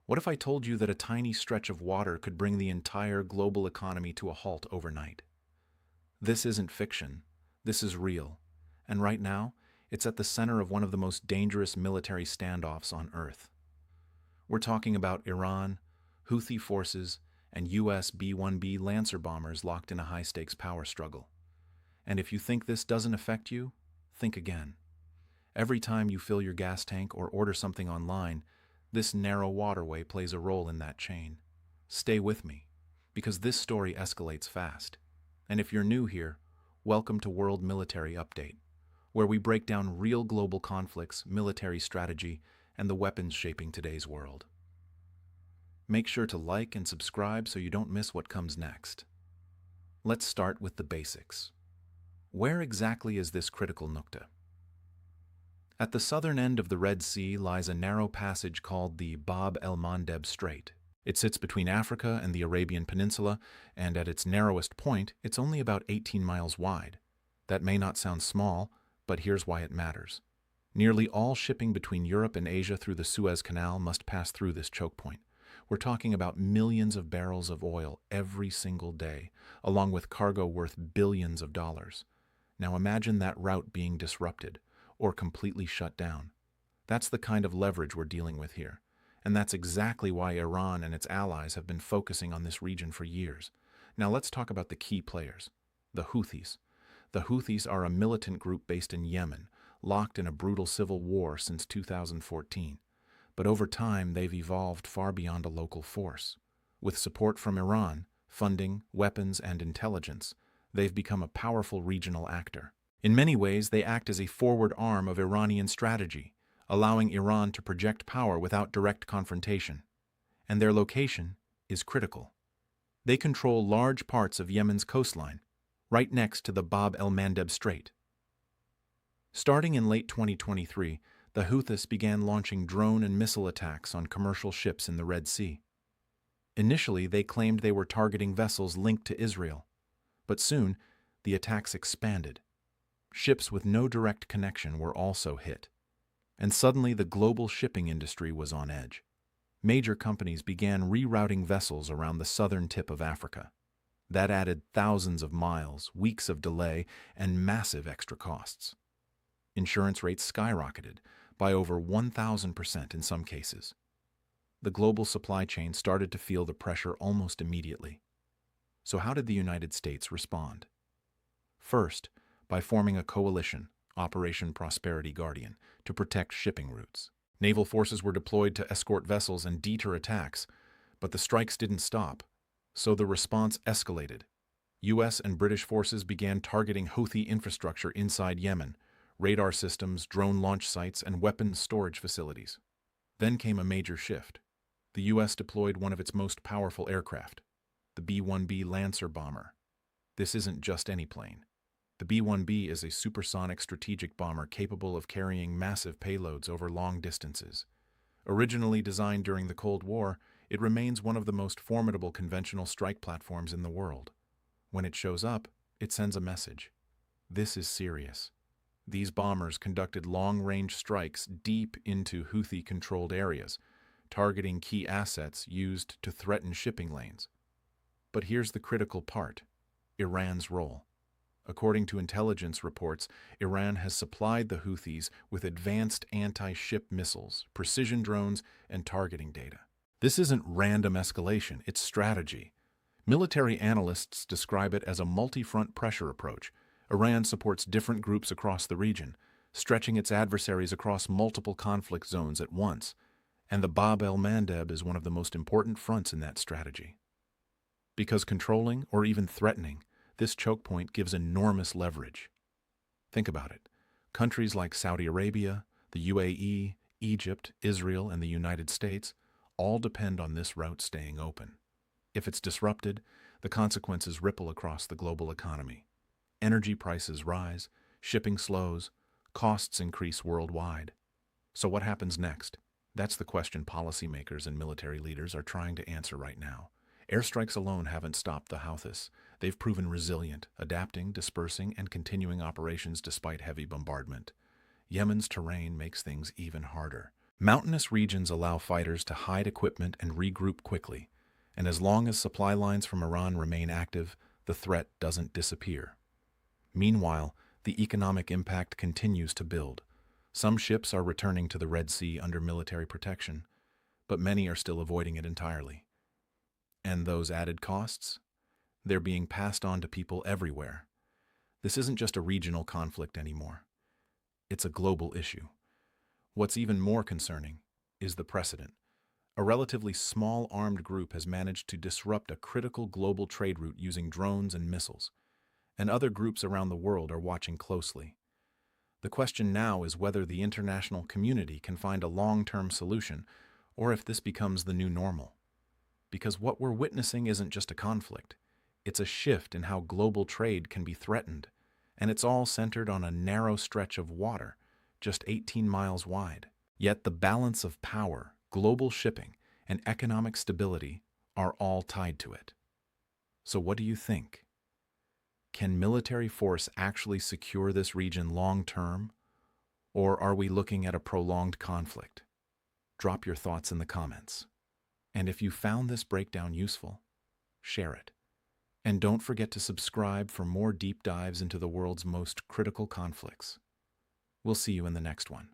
What if I told you that a tiny stretch of water could bring the entire global economy to a halt overnight? This isn't fiction. This is real. And right now, it's at the center of one of the most dangerous military standoffs on Earth. We're talking about Iran, Houthi forces, and U.S. B-1B Lancer bombers locked in a high-stakes power struggle. And if you think this doesn't affect you, think again. Every time you fill your gas tank or order something online, this narrow waterway plays a role in that chain. Stay with me, because this story escalates fast. And if you're new here, welcome to World Military Update, where we break down real global conflicts, military strategy, and the weapons shaping today's world. Make sure to like and subscribe so you don't miss what comes next. Let's start with the basics. Where exactly is this critical nukta? At the southern end of the Red Sea lies a narrow passage called the Bab el-Mandeb Strait. It sits between Africa and the Arabian Peninsula, and at its narrowest point, it's only about 18 miles wide. That may not sound small, but here's why it matters. Nearly all shipping between Europe and Asia through the Suez Canal must pass through this choke point. We're talking about millions of barrels of oil every single day, along with cargo worth billions of dollars. Now imagine that route being disrupted or completely shut down. That's the kind of leverage we're dealing with here. And that's exactly why Iran and its allies have been focusing on this region for years. Now let's talk about the key players, the Houthis. The Houthis are a militant group based in Yemen, locked in a brutal civil war since 2014. But over time, they've evolved far beyond a local force. With support from Iran, funding, weapons, and intelligence, they've become a powerful regional actor. In many ways, they act as a forward arm of Iranian strategy, allowing Iran to project power without direct confrontation. And their location is critical. They control large parts of Yemen's coastline, right next to the Bab el-Mandeb Strait. Starting in late 2023, the Houthis began launching drone and missile attacks on commercial ships in the Red Sea. Initially, they claimed they were targeting vessels linked to Israel, but soon the attacks expanded. Ships with no direct connection were also hit. And suddenly the global shipping industry was on edge. Major companies began rerouting vessels around the southern tip of Africa. That added thousands of miles, weeks of delay, and massive extra costs. Insurance rates skyrocketed by over 1,000% in some cases. The global supply chain started to feel the pressure almost immediately. So how did the United States respond? First, by forming a coalition, Operation Prosperity Guardian, to protect shipping routes. Naval forces were deployed to escort vessels and deter attacks, but the strikes didn't stop, so the response escalated. U.S. and British forces began targeting Houthi infrastructure inside Yemen, radar systems, drone launch sites, and weapons storage facilities. Then came a major shift. The U.S. deployed one of its most powerful aircraft, the B-1B Lancer bomber. This isn't just any plane. The B-1B is a supersonic strategic bomber capable of carrying massive payloads over long distances. Originally designed during the Cold War, it remains one of the most formidable conventional strike platforms in the world. When it shows up, it sends a message. This is serious. These bombers conducted long-range strikes deep into Houthi-controlled areas, targeting key assets used to threaten shipping lanes. But here's the critical part: Iran's role. According to intelligence reports, Iran has supplied the Houthis with advanced anti-ship missiles, precision drones, and targeting data. This isn't random escalation, it's strategy. Military analysts describe it as a multi-front pressure approach. Iran supports different groups across the region, stretching its adversaries across multiple conflict zones at once. And the Bab el-Mandeb is one of the most important fronts in that strategy. Because controlling, or even threatening, this choke point gives enormous leverage. Think about it. Countries like Saudi Arabia, the UAE, Egypt, Israel, and the United States all depend on this route staying open. If it's disrupted, the consequences ripple across the global economy. Energy prices rise, shipping slows, costs increase worldwide. So what happens next? That's the question policymakers and military leaders are trying to answer right now. Airstrikes alone haven't stopped the Houthis. They've proven resilient, adapting, dispersing, and continuing operations despite heavy bombardment. Yemen's terrain makes things even harder. Mountainous regions allow fighters to hide equipment and regroup quickly, and as long as supply lines from Iran remain active, the threat doesn't disappear. Meanwhile, the economic impact continues to build. Some ships are returning to the Red Sea under military protection, but many are still avoiding it entirely. And those added costs? They're being passed on to people everywhere. This isn't just a regional conflict anymore. It's a global issue. What's even more concerning is the precedent. A relatively small armed group has managed to disrupt a critical global trade route using drones and missiles, and other groups around the world are watching closely. The question now is whether the international community can find a long-term solution, or if this becomes the new normal. Because what we're witnessing isn't just a conflict, it's a shift in how global trade can be threatened, and it's all centered on a narrow stretch of water, just 18 miles wide. Yet the balance of power, global shipping, and economic stability are all tied to it. So what do you think? Can military force actually secure this region long-term, or are we looking at a prolonged conflict? Drop your thoughts in the comments. And if you found this breakdown useful, share it. And don't forget to subscribe for more deep dives into the world's most critical conflicts. We'll see you in the next one.